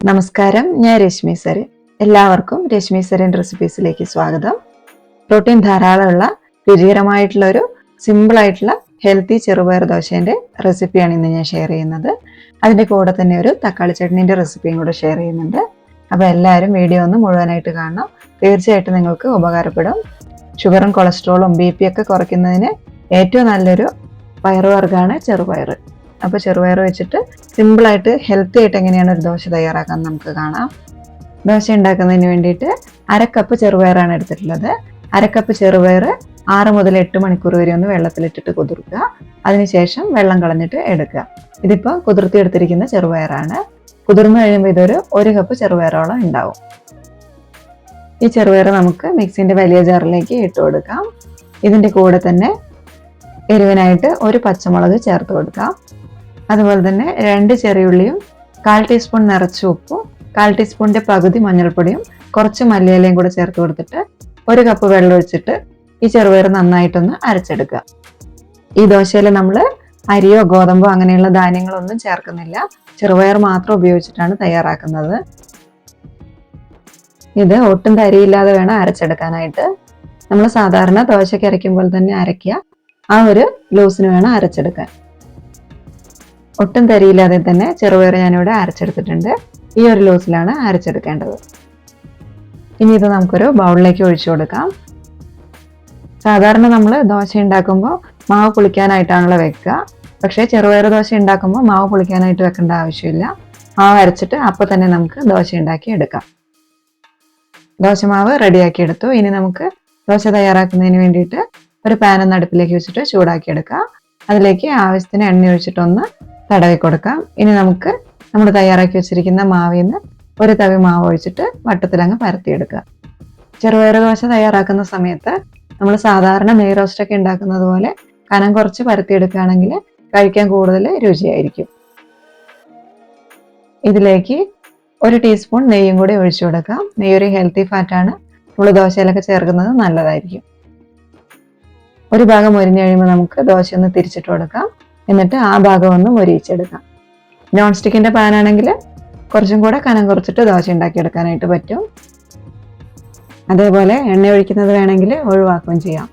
നമസ്കാരം, ഞാൻ രശ്മി സരൻ. എല്ലാവർക്കും രശ്മി സരൻ റെസിപ്പീസിലേക്ക് സ്വാഗതം. പ്രോട്ടീൻ ധാരാളമുള്ള രുചികരമായിട്ടുള്ള ഒരു സിമ്പിളായിട്ടുള്ള ഹെൽത്തി ചെറുപയർ ദോശേൻ്റെ റെസിപ്പിയാണ് ഇന്ന് ഞാൻ ഷെയർ ചെയ്യുന്നത്. അതിൻ്റെ കൂടെ തന്നെ ഒരു തക്കാളി ചട്നീൻ്റെ റെസിപ്പിയും കൂടെ ഷെയർ ചെയ്യുന്നുണ്ട്. അപ്പോൾ എല്ലാവരും വീഡിയോ ഒന്ന് മുഴുവനായിട്ട് കാണണം. തീർച്ചയായിട്ടും നിങ്ങൾക്ക് ഉപകാരപ്പെടും. ഷുഗറും കൊളസ്ട്രോളും BP ഒക്കെ കുറയ്ക്കുന്നതിന് ഏറ്റവും നല്ലൊരു പയറുവർഗ്ഗമാണ് ചെറുപയർ. അപ്പോൾ ചെറുപയർ വെച്ചിട്ട് സിമ്പിളായിട്ട് ഹെൽത്തി ആയിട്ട് എങ്ങനെയാണ് ഒരു ദോശ തയ്യാറാക്കാൻ നമുക്ക് കാണാം. ദോശ ഉണ്ടാക്കുന്നതിന് വേണ്ടിയിട്ട് 1/2 കപ്പ് ചെറുപയറാണ് എടുത്തിട്ടുള്ളത്. 1/2 കപ്പ് ചെറുപയർ 6 മുതൽ 8 മണിക്കൂർ വരെ ഒന്ന് വെള്ളത്തിലിട്ടിട്ട് കുതിർക്കുക. അതിനുശേഷം വെള്ളം കളഞ്ഞിട്ട് എടുക്കുക. ഇതിപ്പോൾ കുതിർത്തി എടുത്തിരിക്കുന്ന ചെറുപയറാണ്. കുതിർന്നു കഴിയുമ്പോൾ ഇതൊരു 1 കപ്പ് ചെറുപയറോളം ഉണ്ടാവും. ഈ ചെറുപയർ നമുക്ക് മിക്സിൻ്റെ വലിയ ജാറിലേക്ക് ഇട്ട് കൊടുക്കാം. ഇതിൻ്റെ കൂടെ തന്നെ എരിവിനായിട്ട് ഒരു പച്ചമുളക് ചേർത്ത് കൊടുക്കാം. അതുപോലെ തന്നെ 2 ചെറിയുള്ളിയും 1/4 ടീസ്പൂൺ നിറച്ച ഉപ്പും 1/4 ടീസ്പൂണിൻ്റെ പകുതി മഞ്ഞൾപ്പൊടിയും കുറച്ച് മല്ലിയിലയും കൂടെ ചേർത്ത് കൊടുത്തിട്ട് 1 കപ്പ് വെള്ളം ഒഴിച്ചിട്ട് ഈ ചെറുപയർ നന്നായിട്ടൊന്ന് അരച്ചെടുക്കുക. ഈ ദോശയിൽ നമ്മൾ അരിയോ ഗോതമ്പോ അങ്ങനെയുള്ള ധാന്യങ്ങളൊന്നും ചേർക്കുന്നില്ല. ചെറുപയർ മാത്രം ഉപയോഗിച്ചിട്ടാണ് തയ്യാറാക്കുന്നത്. ഇത് ഒട്ടും തരിയില്ലാതെ വേണം അരച്ചെടുക്കാനായിട്ട്. നമ്മൾ സാധാരണ ദോശയ്ക്ക് അരയ്ക്കുമ്പോൾ തന്നെ അരയ്ക്കുക. ആ ഒരു ലൂസിന് വേണം അരച്ചെടുക്കാൻ. ഒട്ടും തരിയില്ലാതെ തന്നെ ചെറുപയർ ഞാനിവിടെ അരച്ചെടുത്തിട്ടുണ്ട്. ഈ ഒരു ലൂസിലാണ് അരച്ചെടുക്കേണ്ടത്. ഇനി ഇത് നമുക്കൊരു ബൗളിലേക്ക് ഒഴിച്ചു കൊടുക്കാം. സാധാരണ നമ്മൾ ദോശ ഉണ്ടാക്കുമ്പോൾ മാവ് പുളിക്കാനായിട്ടാണല്ലോ വെക്കുക. പക്ഷേ ചെറുപയർ ദോശ ഉണ്ടാക്കുമ്പോൾ മാവ് പുളിക്കാനായിട്ട് വെക്കേണ്ട ആവശ്യമില്ല. മാവ് അരച്ചിട്ട് അപ്പോൾ തന്നെ നമുക്ക് ദോശ ഉണ്ടാക്കി എടുക്കാം. ദോശമാവ് റെഡിയാക്കി എടുത്തു. ഇനി നമുക്ക് ദോശ തയ്യാറാക്കുന്നതിന് വേണ്ടിയിട്ട് ഒരു പാൻ ഒന്ന് അടുപ്പിലേക്ക് വെച്ചിട്ട് ചൂടാക്കി എടുക്കാം. അതിലേക്ക് ആവശ്യത്തിന് എണ്ണ ഒഴിച്ചിട്ടൊന്ന് തടവി കൊടുക്കാം. ഇനി നമുക്ക് നമ്മൾ തയ്യാറാക്കി വെച്ചിരിക്കുന്ന മാവിൽ നിന്ന് ഒരു തവി മാവ് ഒഴിച്ചിട്ട് വട്ടത്തിലങ്ങ് പരത്തിയെടുക്കുക. ചെറുപയർ ദോശ തയ്യാറാക്കുന്ന സമയത്ത് നമ്മൾ സാധാരണ നെയ് റോസ്റ്റൊക്കെ ഉണ്ടാക്കുന്നത് പോലെ കനം കുറച്ച് പരത്തിയെടുക്കുകയാണെങ്കിൽ കഴിക്കാൻ കൂടുതൽ രുചിയായിരിക്കും. ഇതിലേക്ക് 1 ടീസ്പൂൺ നെയ്യും കൂടി ഒഴിച്ചു കൊടുക്കാം. നെയ്യ് ഒരു ഹെൽത്തി ഫാറ്റാണ്. നമ്മൾ ദോശയിലൊക്കെ ചേർക്കുന്നത് നല്ലതായിരിക്കും. ഒരു ഭാഗം മൊരിഞ്ഞ് കഴിയുമ്പോൾ നമുക്ക് ദോശ ഒന്ന് തിരിച്ചിട്ട് കൊടുക്കാം. എന്നിട്ട് ആ ഭാഗം ഒന്ന് മൊരിയിച്ചെടുക്കാം. നോൺ സ്റ്റിക്കിൻ്റെ പാനാണെങ്കിൽ കുറച്ചും കൂടെ കനം കുറച്ചിട്ട് ദോശ ഉണ്ടാക്കിയെടുക്കാനായിട്ട് പറ്റും. അതേപോലെ എണ്ണ ഒഴിക്കുന്നത് വേണമെങ്കിൽ ഒഴിവാക്കുകയും ചെയ്യാം.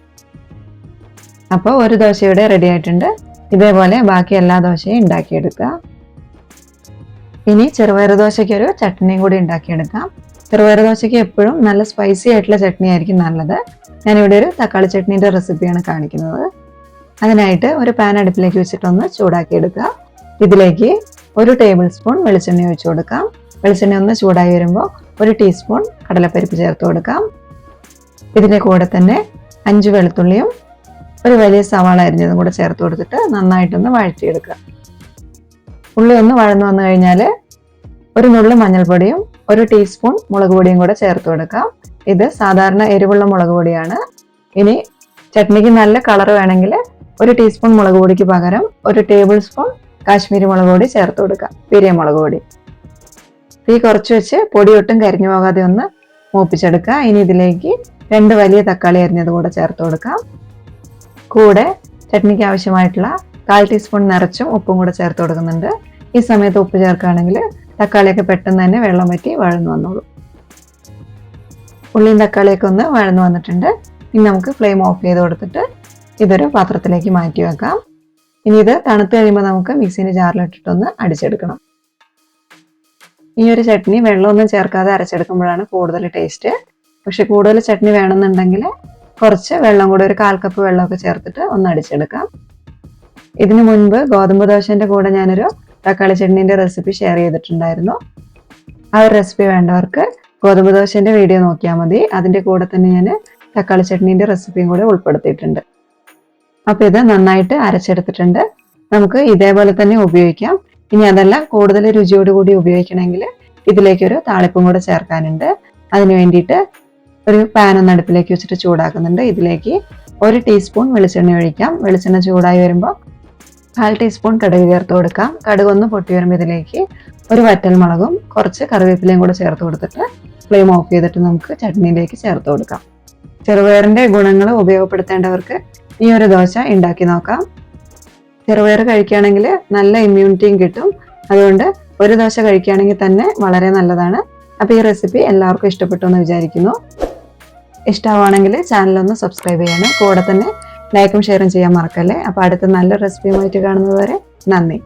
അപ്പോൾ ഒരു ദോശ ഇവിടെ റെഡി ആയിട്ടുണ്ട്. ഇതേപോലെ ബാക്കി എല്ലാ ദോശയും ഉണ്ടാക്കിയെടുക്കുക. ഇനി ചെറുപയർ ദോശയ്ക്കൊരു ചട്നിയും കൂടി ഉണ്ടാക്കിയെടുക്കാം. ചെറുപയർ ദോശയ്ക്ക് എപ്പോഴും നല്ല സ്പൈസി ആയിട്ടുള്ള ചട്നി ആയിരിക്കും നല്ലത്. ഞാനിവിടെ ഒരു തക്കാളി ചട്നീൻ്റെ റെസിപ്പിയാണ് കാണിക്കുന്നത്. അതിനായിട്ട് ഒരു പാൻ അടുപ്പിലേക്ക് വെച്ചിട്ടൊന്ന് ചൂടാക്കിയെടുക്കുക. ഇതിലേക്ക് 1 ടേബിൾ സ്പൂൺ വെളിച്ചെണ്ണ ഒഴിച്ചു കൊടുക്കാം. വെളിച്ചെണ്ണ ഒന്ന് ചൂടായി വരുമ്പോൾ 1 ടീസ്പൂൺ കടലപ്പരിപ്പ് ചേർത്ത് കൊടുക്കാം. ഇതിൻ്റെ കൂടെ തന്നെ 5 വെളുത്തുള്ളിയും ഒരു വലിയ സവാള അരിഞ്ഞതും കൂടെ ചേർത്ത് കൊടുത്തിട്ട് നന്നായിട്ടൊന്ന് വഴറ്റിയെടുക്കുക. ഉള്ളി ഒന്ന് വഴന്നു വന്നു കഴിഞ്ഞാൽ ഒരു നുള്ളു മഞ്ഞൾപ്പൊടിയും 1 ടീസ്പൂൺ മുളക് പൊടിയും കൂടെ ചേർത്ത് കൊടുക്കാം. ഇത് സാധാരണ എരിവുള്ള മുളക് പൊടിയാണ്. ഇനി ചട്നിക്ക് നല്ല കളർ വേണമെങ്കിൽ 1 ടീസ്പൂൺ മുളക് പൊടിക്ക് പകരം 1 ടേബിൾ സ്പൂൺ കാശ്മീരി മുളക് പൊടി ചേർത്ത് കൊടുക്കാം. പിരിയ മുളക് പൊടി. തീ കുറച്ച് വെച്ച് പൊടി ഒട്ടും കരിഞ്ഞു പോകാതെ ഒന്ന് മൂപ്പിച്ചെടുക്കുക. ഇനി ഇതിലേക്ക് 2 വലിയ തക്കാളി അരിഞ്ഞത് കൂടെ ചേർത്ത് കൊടുക്കാം. കൂടെ ചട്നിക്ക് ആവശ്യമായിട്ടുള്ള 1/4 ടീസ്പൂൺ നിറച്ചും ഉപ്പും കൂടെ ചേർത്ത് കൊടുക്കുന്നുണ്ട്. ഈ സമയത്ത് ഉപ്പ് ചേർക്കുകയാണെങ്കിൽ തക്കാളിയൊക്കെ പെട്ടെന്ന് തന്നെ വെള്ളം വറ്റി വഴന്നു വന്നോളൂ. ഉള്ളിയും തക്കാളിയൊക്കെ ഒന്ന് വഴന്നു വന്നിട്ടുണ്ട്. ഇനി നമുക്ക് ഫ്ലെയിം ഓഫ് ചെയ്ത് കൊടുത്തിട്ട് ഇതൊരു പാത്രത്തിലേക്ക് മാറ്റി വെക്കാം. ഇനി ഇത് തണുത്ത് കഴിയുമ്പോൾ നമുക്ക് മിക്സിൻ്റെ ജാറിലിട്ടിട്ടൊന്ന് അടിച്ചെടുക്കണം. ഈ ഒരു ചട്നി വെള്ളമൊന്നും ചേർക്കാതെ അരച്ചെടുക്കുമ്പോഴാണ് കൂടുതൽ ടേസ്റ്റ്. പക്ഷെ കൂടുതൽ ചട്നി വേണമെന്നുണ്ടെങ്കിൽ കുറച്ച് വെള്ളം കൂടെ ഒരു 1/4 കപ്പ് വെള്ളമൊക്കെ ചേർത്തിട്ട് ഒന്ന് അടിച്ചെടുക്കാം. ഇതിനു മുൻപ് ഗോതമ്പ് ദോശൻ്റെ കൂടെ ഞാനൊരു തക്കാളി ചട്നീൻ്റെ റെസിപ്പി ഷെയർ ചെയ്തിട്ടുണ്ടായിരുന്നു. ആ ഒരു റെസിപ്പി വേണ്ടവർക്ക് ഗോതമ്പ് ദോശൻ്റെ വീഡിയോ നോക്കിയാൽ മതി. അതിൻ്റെ കൂടെ തന്നെ ഞാൻ തക്കാളി ചട്നീൻ്റെ റെസിപ്പിയും കൂടെ ഉൾപ്പെടുത്തിയിട്ടുണ്ട്. അപ്പോൾ ഇത് നന്നായിട്ട് അരച്ചെടുത്തിട്ടുണ്ട്. നമുക്ക് ഇതേപോലെ തന്നെ ഉപയോഗിക്കാം. ഇനി അതെല്ലാം കൂടുതൽ രുചിയോടുകൂടി ഉപയോഗിക്കണമെങ്കിൽ ഇതിലേക്കൊരു താളിപ്പും കൂടെ ചേർക്കാനുണ്ട്. അതിന് വേണ്ടിയിട്ട് ഒരു പാൻ ഒന്ന് അടുപ്പിലേക്ക് വെച്ചിട്ട് ചൂടാക്കുന്നുണ്ട്. ഇതിലേക്ക് 1 ടീസ്പൂൺ വെളിച്ചെണ്ണ ഒഴിക്കാം. വെളിച്ചെണ്ണ ചൂടായി വരുമ്പോൾ 1/4 ടീസ്പൂൺ കടുക് ചേർത്ത് കൊടുക്കാം. കടുക് ഒന്ന് പൊട്ടി വരുമ്പോൾ ഇതിലേക്ക് ഒരു വറ്റൽമുളകും കുറച്ച് കറിവേപ്പിലയും കൂടെ ചേർത്ത് കൊടുത്തിട്ട് ഫ്ലെയിം ഓഫ് ചെയ്തിട്ട് നമുക്ക് ചട്നിയിലേക്ക് ചേർത്ത് കൊടുക്കാം. ചെറുപയറിൻ്റെ ഗുണങ്ങൾ ഉപയോഗപ്പെടുത്തേണ്ടവർക്ക് ഈ ഒരു ദോശ ഉണ്ടാക്കി നോക്കാം. ചെറുപയർ കഴിക്കുകയാണെങ്കിൽ നല്ല ഇമ്മ്യൂണിറ്റിയും കിട്ടും. അതുകൊണ്ട് ഒരു ദോശ കഴിക്കുകയാണെങ്കിൽ തന്നെ വളരെ നല്ലതാണ്. അപ്പോൾ ഈ റെസിപ്പി എല്ലാവർക്കും ഇഷ്ടപ്പെട്ടു എന്ന് വിചാരിക്കുന്നു. ഇഷ്ടമാണെങ്കിൽ ചാനലൊന്ന് സബ്സ്ക്രൈബ് ചെയ്യണം. കൂടെ തന്നെ ലൈക്കും ഷെയറും ചെയ്യാൻ മറക്കല്ലേ. അപ്പോൾ അടുത്ത നല്ല റെസിപ്പിയുമായിട്ട് കാണുന്നത് വരെ നന്ദി.